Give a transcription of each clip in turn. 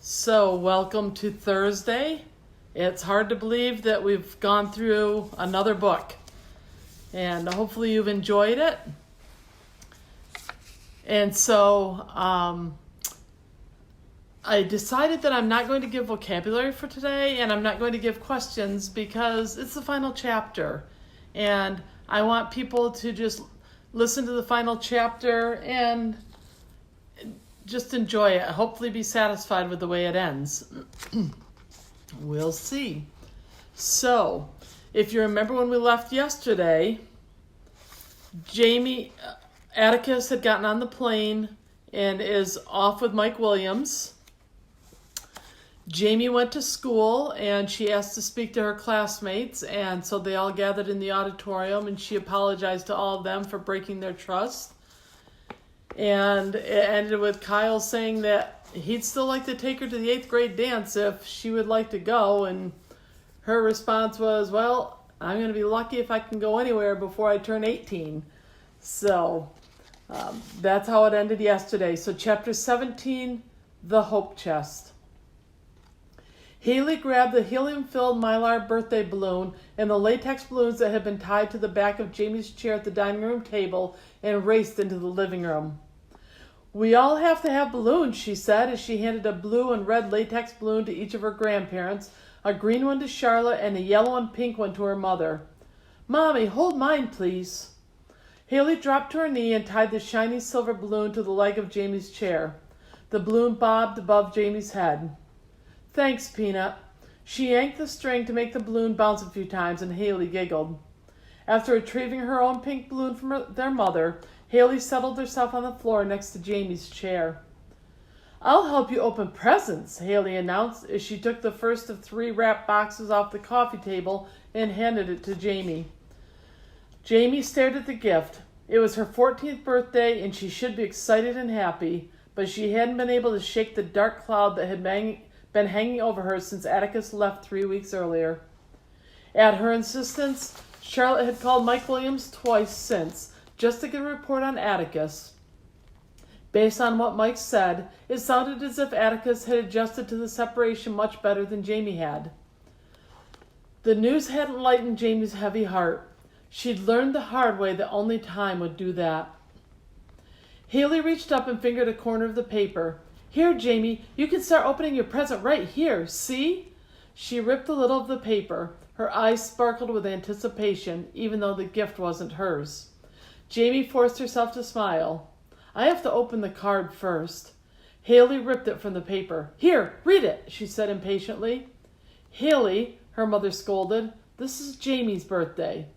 So, welcome to Thursday. It's hard to believe that we've gone through another book, and hopefully you've enjoyed it. And so, I decided that I'm not going to give vocabulary for today, and I'm not going to give questions because it's the final chapter. And I want people to just listen to the final chapter and just enjoy it. Hopefully be satisfied with the way it ends. We'll see. So, if you remember when we left yesterday, Atticus had gotten on the plane and is off with Mike Williams. Jamie went to school and she asked to speak to her classmates, and so they all gathered in the auditorium and she apologized to all of them for breaking their trust. And it ended with Kyle saying that he'd still like to take her to the 8th grade dance if she would like to go. And her response was, well, I'm going to be lucky if I can go anywhere before I turn 18. So that's how it ended yesterday. So chapter 17, The Hope Chest. Haley grabbed the helium-filled Mylar birthday balloon and the latex balloons that had been tied to the back of Jamie's chair at the dining room table and raced into the living room. We all have to have balloons, she said as she handed a blue and red latex balloon to each of her grandparents, a green one to Charlotte, and a yellow and pink one to her mother. Mommy, hold mine, please. Haley dropped to her knee and tied the shiny silver balloon to the leg of Jamie's chair. The balloon bobbed above Jamie's head. Thanks, Peanut. She yanked the string to make the balloon bounce a few times, and Haley giggled. After retrieving her own pink balloon from their mother, Haley settled herself on the floor next to Jamie's chair. I'll help you open presents, Haley announced as she took the first of 3 wrapped boxes off the coffee table and handed it to Jamie. Jamie stared at the gift. It was her 14th birthday, and she should be excited and happy, but she hadn't been able to shake the dark cloud that had been hanging over her since Atticus left 3 weeks earlier. At her insistence, Charlotte had called Mike Williams twice since, just to get a report on Atticus. Based on what Mike said, it sounded as if Atticus had adjusted to the separation much better than Jamie had. The news hadn't lightened Jamie's heavy heart. She'd learned the hard way that only time would do that. Haley reached up and fingered a corner of the paper. Here, Jamie, you can start opening your present right here, see? She ripped a little of the paper. Her eyes sparkled with anticipation, even though the gift wasn't hers. Jamie forced herself to smile. I have to open the card first. Haley ripped it from the paper. Here, read it, she said impatiently. Haley, her mother scolded, this is Jamie's birthday.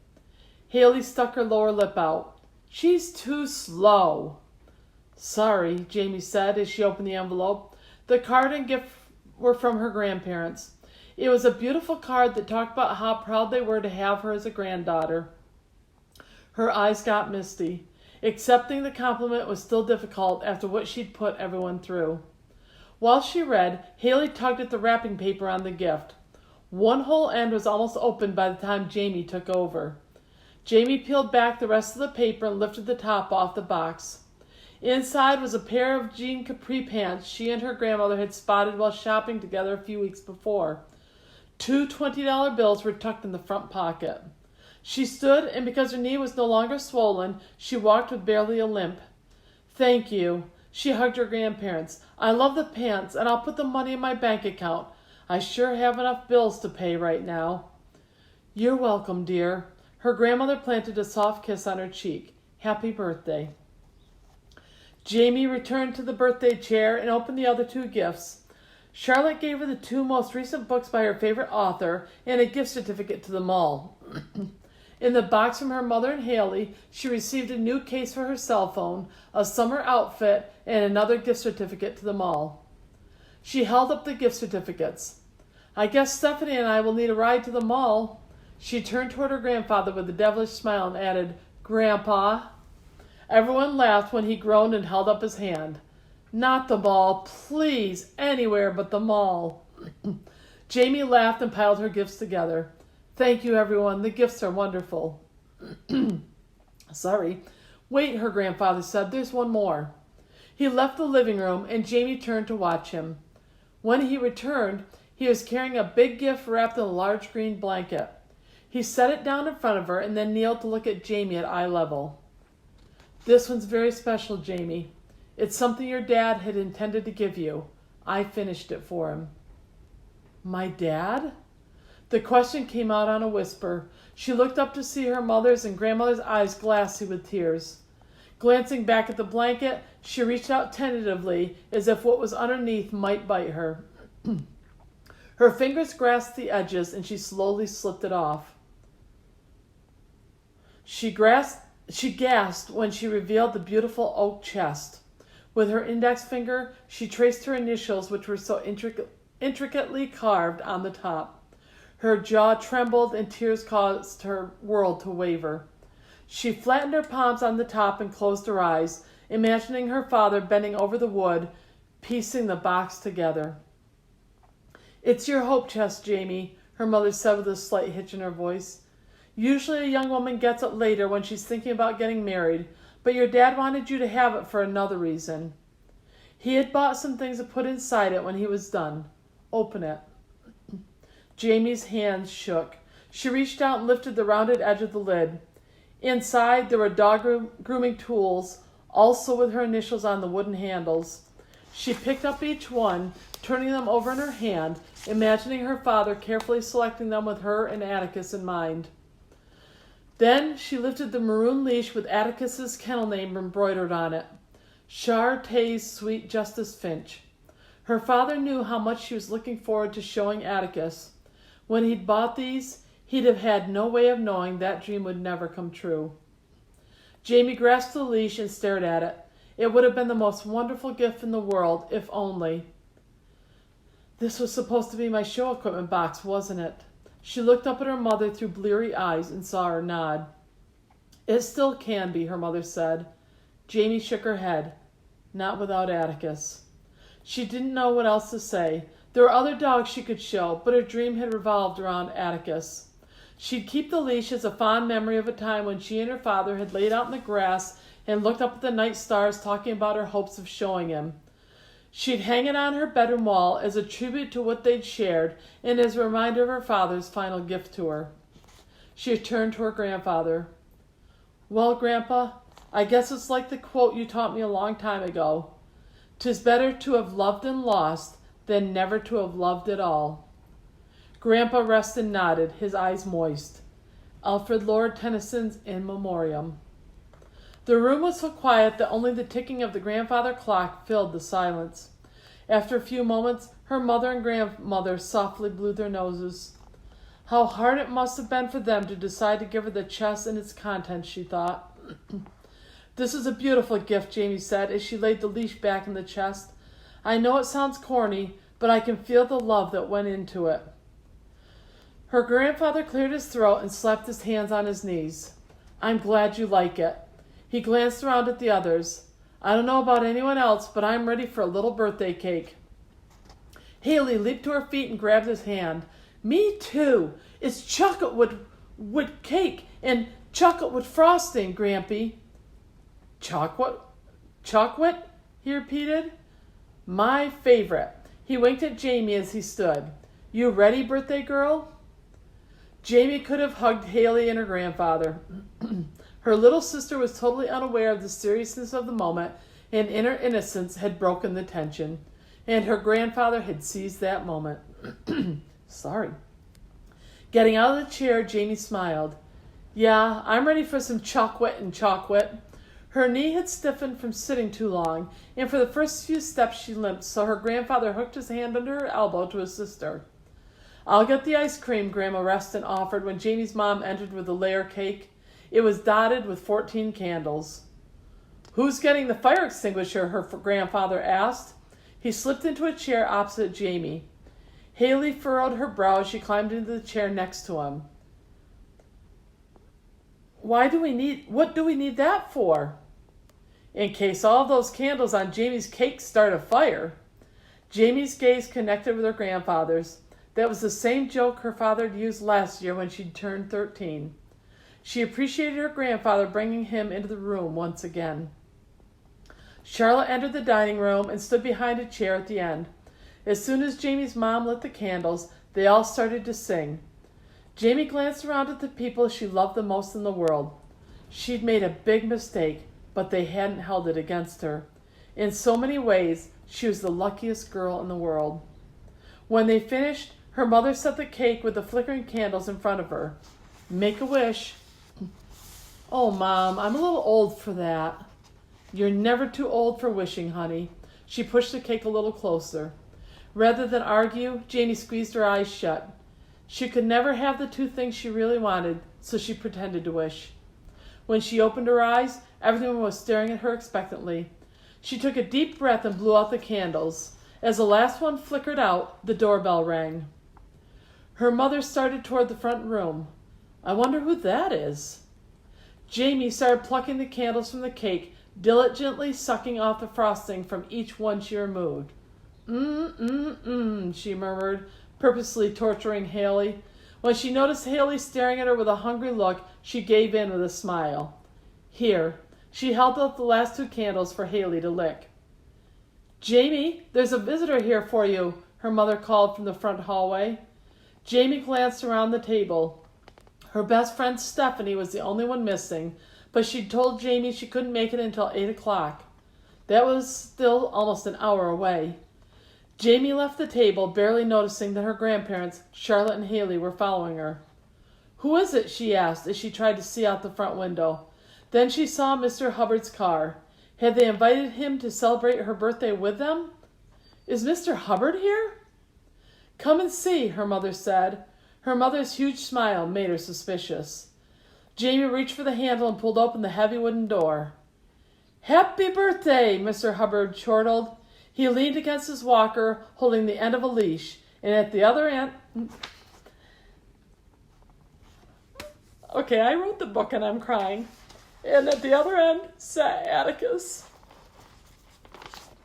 Haley stuck her lower lip out. She's too slow. Sorry, Jamie said as she opened the envelope. The card and gift were from her grandparents. It was a beautiful card that talked about how proud they were to have her as a granddaughter. Her eyes got misty. Accepting the compliment was still difficult after what she'd put everyone through. While she read, Haley tugged at the wrapping paper on the gift. One whole end was almost open by the time Jamie took over. Jamie peeled back the rest of the paper and lifted the top off the box. Inside was a pair of jean capri pants she and her grandmother had spotted while shopping together a few weeks before. 2 $20 bills were tucked in the front pocket. She stood, and because her knee was no longer swollen, she walked with barely a limp. Thank you. She hugged her grandparents. I love the pants, and I'll put the money in my bank account. I sure have enough bills to pay right now. You're welcome, dear. Her grandmother planted a soft kiss on her cheek. Happy birthday. Jamie returned to the birthday chair and opened the other 2 gifts. Charlotte gave her the 2 most recent books by her favorite author and a gift certificate to the mall. In the box from her mother and Haley, she received a new case for her cell phone, a summer outfit, and another gift certificate to the mall. She held up the gift certificates. I guess Stephanie and I will need a ride to the mall. She turned toward her grandfather with a devilish smile and added, Grandpa. Everyone laughed when he groaned and held up his hand. Not the mall, please, anywhere but the mall. Jamie laughed and piled her gifts together. Thank you, everyone. The gifts are wonderful. Sorry. Wait, her grandfather said. There's one more. He left the living room, and Jamie turned to watch him. When he returned, he was carrying a big gift wrapped in a large green blanket. He set it down in front of her and then kneeled to look at Jamie at eye level. "This one's very special, Jamie. It's something your dad had intended to give you. I finished it for him." "My dad?" The question came out on a whisper. She looked up to see her mother's and grandmother's eyes glassy with tears. Glancing back at the blanket, she reached out tentatively, as if what was underneath might bite her. Her fingers grasped the edges, and she slowly slipped it off. She gasped when she revealed the beautiful oak chest. With her index finger, she traced her initials, which were so intricately carved on the top. Her jaw trembled, and tears caused her world to waver. She flattened her palms on the top and closed her eyes, imagining her father bending over the wood, piecing the box together. "It's your hope chest, Jamie," her mother said with a slight hitch in her voice. "Usually a young woman gets it later when she's thinking about getting married, but your dad wanted you to have it for another reason. He had bought some things to put inside it when he was done. Open it." Jamie's hands shook. She reached out and lifted the rounded edge of the lid. Inside, there were dog grooming tools, also with her initials on the wooden handles. She picked up each one, turning them over in her hand, imagining her father carefully selecting them with her and Atticus in mind. Then she lifted the maroon leash with Atticus's kennel name embroidered on it, Chartay's Sweet Justice Finch. Her father knew how much she was looking forward to showing Atticus. When he'd bought these, he'd have had no way of knowing that dream would never come true. Jamie grasped the leash and stared at it. It would have been the most wonderful gift in the world, if only. "This was supposed to be my show equipment box, wasn't it?" She looked up at her mother through bleary eyes and saw her nod. "It still can be," her mother said. Jamie shook her head. "Not without Atticus." She didn't know what else to say. There were other dogs she could show, but her dream had revolved around Atticus. She'd keep the leash as a fond memory of a time when she and her father had laid out in the grass and looked up at the night stars, talking about her hopes of showing him. She'd hang it on her bedroom wall as a tribute to what they'd shared and as a reminder of her father's final gift to her. She turned to her grandfather. "Well, Grandpa, I guess it's like the quote you taught me a long time ago. 'Tis better to have loved and lost than never to have loved at all." Grandpa rested and nodded, his eyes moist. Alfred Lord Tennyson's In Memoriam. The room was so quiet that only the ticking of the grandfather clock filled the silence. After a few moments, her mother and grandmother softly blew their noses. How hard it must have been for them to decide to give her the chest and its contents, she thought. "This is a beautiful gift," Jamie said as she laid the leash back in the chest. "I know it sounds corny, but I can feel the love that went into it." Her grandfather cleared his throat and slapped his hands on his knees. "I'm glad you like it." He glanced around at the others. "I don't know about anyone else, but I'm ready for a little birthday cake." Haley leaped to her feet and grabbed his hand. "Me too. It's chocolate with cake and chocolate with frosting, Grampy." "Chocolate? Chocolate?" he repeated. "My favorite." He winked at Jamie as he stood. "You ready, birthday girl?" Jamie could have hugged Haley and her grandfather. Her little sister was totally unaware of the seriousness of the moment, and in her innocence had broken the tension. And her grandfather had seized that moment. Sorry. Getting out of the chair, Jamie smiled. "Yeah, I'm ready for some chocolate and chocolate." Her knee had stiffened from sitting too long, and for the first few steps she limped, so her grandfather hooked his hand under her elbow to assist her. "I'll get the ice cream," Grandma Reston offered when Jamie's mom entered with a layer cake. It was dotted with 14 candles. "Who's getting the fire extinguisher?" her grandfather asked. He slipped into a chair opposite Jamie. Haley furrowed her brow as she climbed into the chair next to him. What do we need that for?" "In case all of those candles on Jamie's cake start a fire." Jamie's gaze connected with her grandfather's. That was the same joke her father had used last year when she turned 13. She appreciated her grandfather bringing him into the room once again. Charlotte entered the dining room and stood behind a chair at the end. As soon as Jamie's mom lit the candles, they all started to sing. Jamie glanced around at the people she loved the most in the world. She'd made a big mistake, but they hadn't held it against her. In so many ways, she was the luckiest girl in the world. When they finished, her mother set the cake with the flickering candles in front of her. "Make a wish." "Oh, Mom, I'm a little old for that." "You're never too old for wishing, honey." She pushed the cake a little closer. Rather than argue, Jamie squeezed her eyes shut. She could never have the two things she really wanted, so she pretended to wish. When she opened her eyes, everyone was staring at her expectantly. She took a deep breath and blew out the candles. As the last one flickered out, the doorbell rang. Her mother started toward the front room. "I wonder who that is." Jamie started plucking the candles from the cake, diligently sucking off the frosting from each one she removed. She murmured, purposely torturing Haley. When she noticed Haley staring at her with a hungry look, she gave in with a smile. "Here." She held out the last two candles for Haley to lick. "Jamie, there's a visitor here for you," her mother called from the front hallway. Jamie glanced around the table. Her best friend Stephanie was the only one missing, but she'd told Jamie she couldn't make it until 8 o'clock. That was still almost an hour away. Jamie left the table, barely noticing that her grandparents, Charlotte and Haley, were following her. "Who is it?" she asked as she tried to see out the front window. Then she saw Mr. Hubbard's car. Had they invited him to celebrate her birthday with them? "Is Mr. Hubbard here?" "Come and see," her mother said. Her mother's huge smile made her suspicious. Jamie reached for the handle and pulled open the heavy wooden door. "Happy birthday," Mr. Hubbard chortled. He leaned against his walker, holding the end of a leash, and at the other end... Okay, I wrote the book and I'm crying. And at the other end sat Atticus.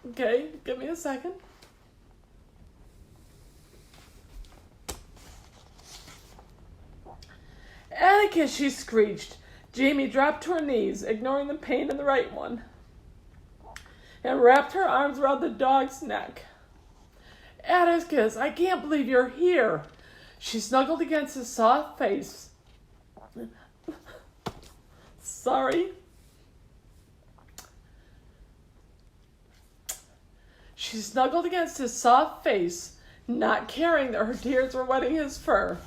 Okay, give me a second. "Atticus," she screeched. Jamie dropped to her knees, ignoring the pain in the right one, and wrapped her arms around the dog's neck. "Atticus, I can't believe you're here." She snuggled against his soft face. Sorry. She snuggled against his soft face, not caring that her tears were wetting his fur.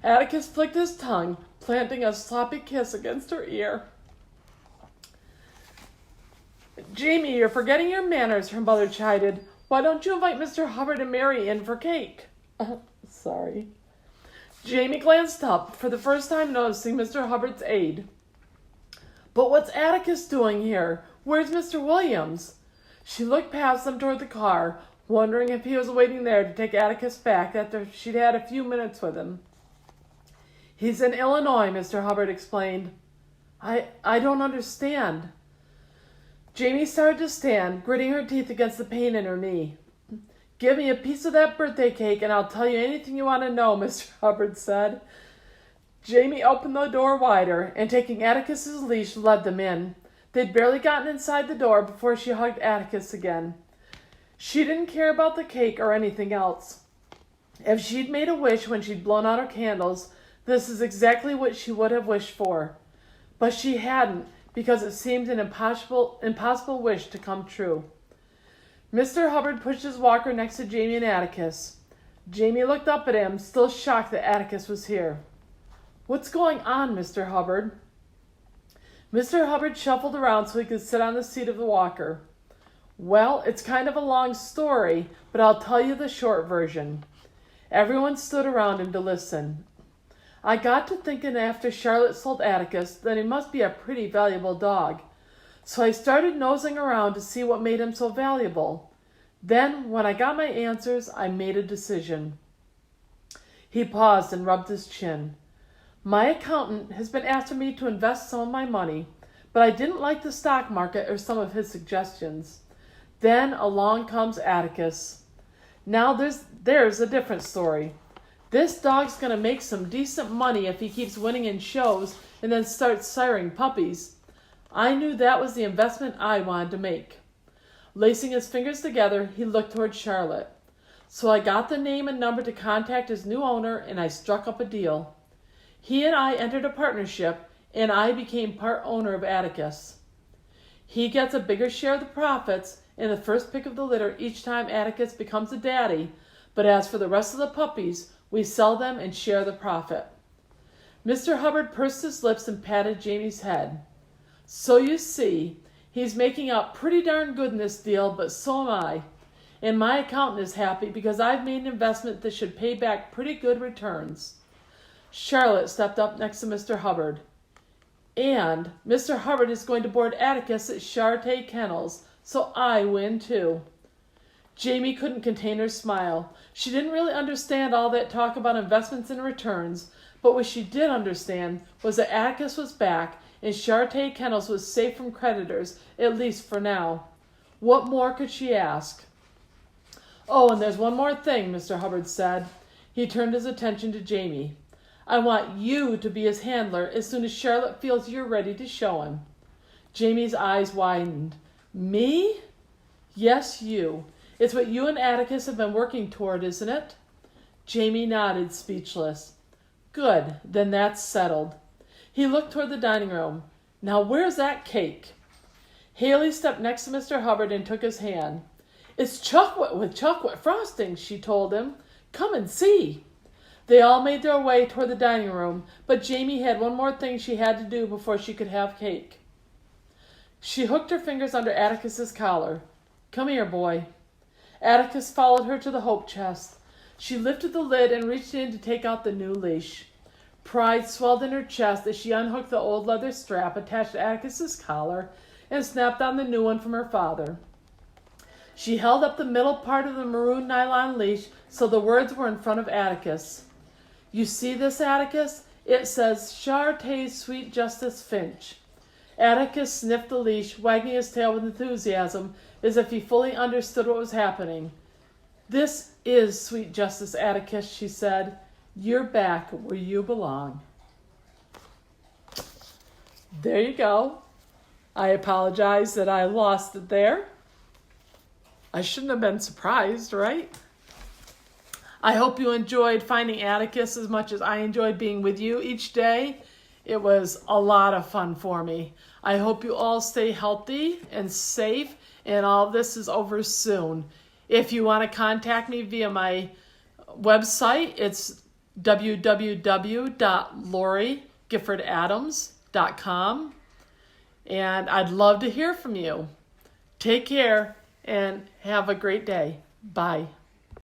Atticus flicked his tongue, planting a sloppy kiss against her ear. "Jamie, you're forgetting your manners," her mother chided. "Why don't you invite Mr. Hubbard and Mary in for cake?" Sorry. Jamie glanced up, for the first time noticing Mr. Hubbard's aide. "But what's Atticus doing here? Where's Mr. Williams?" She looked past them toward the car, wondering if he was waiting there to take Atticus back after she'd had a few minutes with him. "He's in Illinois," Mr. Hubbard explained. I don't understand." Jamie started to stand, gritting her teeth against the pain in her knee. "Give me a piece of that birthday cake and I'll tell you anything you want to know," Mr. Hubbard said. Jamie opened the door wider and, taking Atticus's leash, led them in. They'd barely gotten inside the door before she hugged Atticus again. She didn't care about the cake or anything else. If she'd made a wish when she'd blown out her candles, this is exactly what she would have wished for. But she hadn't, because it seemed an impossible wish to come true. Mr. Hubbard pushed his walker next to Jamie and Atticus. Jamie looked up at him, still shocked that Atticus was here. "What's going on, Mr. Hubbard?" Mr. Hubbard shuffled around so he could sit on the seat of the walker. "Well, it's kind of a long story, but I'll tell you the short version." Everyone stood around him to listen. "I got to thinking after Charlotte sold Atticus that he must be a pretty valuable dog. So I started nosing around to see what made him so valuable. Then, when I got my answers, I made a decision." He paused and rubbed his chin. "My accountant has been asking me to invest some of my money, but I didn't like the stock market or some of his suggestions. Then along comes Atticus. Now there's a different story. This dog's going to make some decent money if he keeps winning in shows and then starts siring puppies. I knew that was the investment I wanted to make." Lacing his fingers together, he looked toward Charlotte. So I got the name and number to contact his new owner, and I struck up a deal. He and I entered a partnership, and I became part owner of Atticus. He gets a bigger share of the profits and the first pick of the litter each time Atticus becomes a daddy, but as for the rest of the puppies, we sell them and share the profit. Mr. Hubbard pursed his lips and patted Jamie's head. So you see, he's making out pretty darn good in this deal, but so am I. And my accountant is happy because I've made an investment that should pay back pretty good returns. Charlotte stepped up next to Mr. Hubbard. And Mr. Hubbard is going to board Atticus at Charté Kennels, so I win too. Jamie couldn't contain her smile. She didn't really understand all that talk about investments and returns, but what she did understand was that Atticus was back and Charté Kennels was safe from creditors, at least for now. What more could she ask? Oh, and there's one more thing, Mr. Hubbard said. He turned his attention to Jamie. I want you to be his handler as soon as Charlotte feels you're ready to show him. Jamie's eyes widened. Me? Yes, you. It's what you and Atticus have been working toward, isn't it? Jamie nodded, speechless. Good, then that's settled. He looked toward the dining room. Now where's that cake? Haley stepped next to Mr. Hubbard and took his hand. It's chocolate with chocolate frosting, she told him. Come and see. They all made their way toward the dining room, but Jamie had one more thing she had to do before she could have cake. She hooked her fingers under Atticus's collar. Come here, boy. Atticus followed her to the hope chest. She lifted the lid and reached in to take out the new leash. Pride swelled in her chest as she unhooked the old leather strap attached to Atticus's collar and snapped on the new one from her father. She held up the middle part of the maroon nylon leash so the words were in front of Atticus. You see this, Atticus? It says, Charté's Sweet Justice Finch. Atticus sniffed the leash, wagging his tail with enthusiasm, as if he fully understood what was happening. This is Sweet Justice, Atticus, she said. You're back where you belong. There you go. I apologize that I lost it there. I shouldn't have been surprised, right? I hope you enjoyed finding Atticus as much as I enjoyed being with you each day. It was a lot of fun for me. I hope you all stay healthy and safe, and all this is over soon. If you want to contact me via my website, it's www.lorigiffordadams.com, and I'd love to hear from you. Take care and have a great day. Bye.